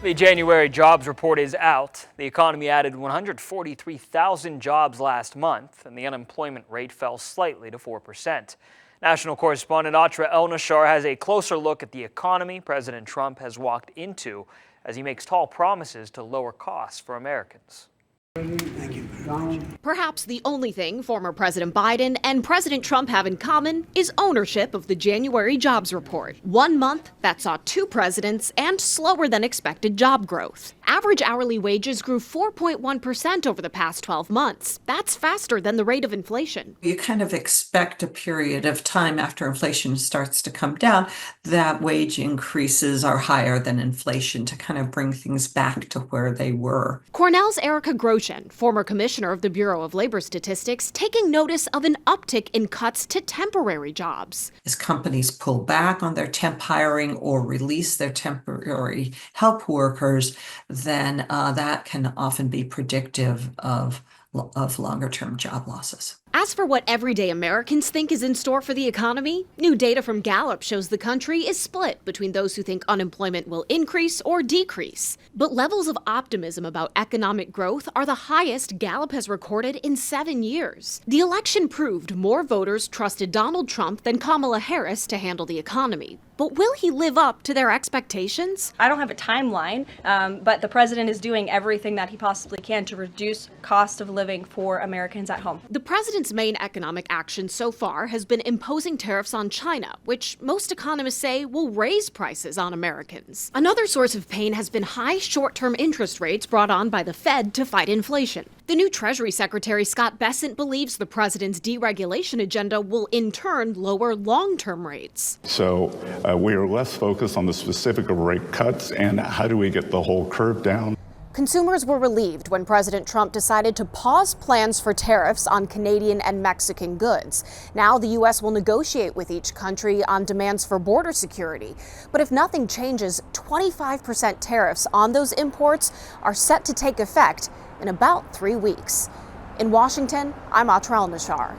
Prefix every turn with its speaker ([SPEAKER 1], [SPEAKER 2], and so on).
[SPEAKER 1] The January jobs report is out. The economy added 143,000 jobs last month, and the unemployment rate fell slightly to 4%. National correspondent Atra El-Nashar has a closer look at the economy President Trump has walked into as he makes tall promises to lower costs for Americans.
[SPEAKER 2] Thank you.
[SPEAKER 3] Perhaps the only thing former President Biden and President Trump have in common is ownership of the January jobs report. 1 month that saw two presidents and slower than expected job growth. Average hourly wages grew 4.1% over the past 12 months. That's faster than the rate of inflation.
[SPEAKER 4] You kind of expect a period of time after inflation starts to come down that wage increases are higher than inflation to kind of bring things back to where they were.
[SPEAKER 3] Cornell's Erica Grosjean, former commissioner of the Bureau of Labor Statistics, taking notice of an uptick in cuts to temporary jobs.
[SPEAKER 4] As companies pull back on their temp hiring or release their temporary help workers, then that can often be predictive of longer-term job losses.
[SPEAKER 3] As for what everyday Americans think is in store for the economy, new data from Gallup shows the country is split between those who think unemployment will increase or decrease. But levels of optimism about economic growth are the highest Gallup has recorded in 7 years. The election proved more voters trusted Donald Trump than Kamala Harris to handle the economy. But will he live up to their expectations?
[SPEAKER 5] I don't have a timeline, but the president is doing everything that he possibly can to reduce cost of living for Americans at home.
[SPEAKER 3] The president's main economic action so far has been imposing tariffs on China, which most economists say will raise prices on Americans. Another source of pain has been high short-term interest rates brought on by the Fed to fight inflation. The new Treasury Secretary Scott Bessent believes the president's deregulation agenda will in turn lower long-term rates.
[SPEAKER 6] So we are less focused on the specific rate cuts and how do we get the whole curve down.
[SPEAKER 3] Consumers were relieved when President Trump decided to pause plans for tariffs on Canadian and Mexican goods. Now the U.S. will negotiate with each country on demands for border security. But if nothing changes, 25% tariffs on those imports are set to take effect in about 3 weeks. In Washington, I'm Atra El-Nashar.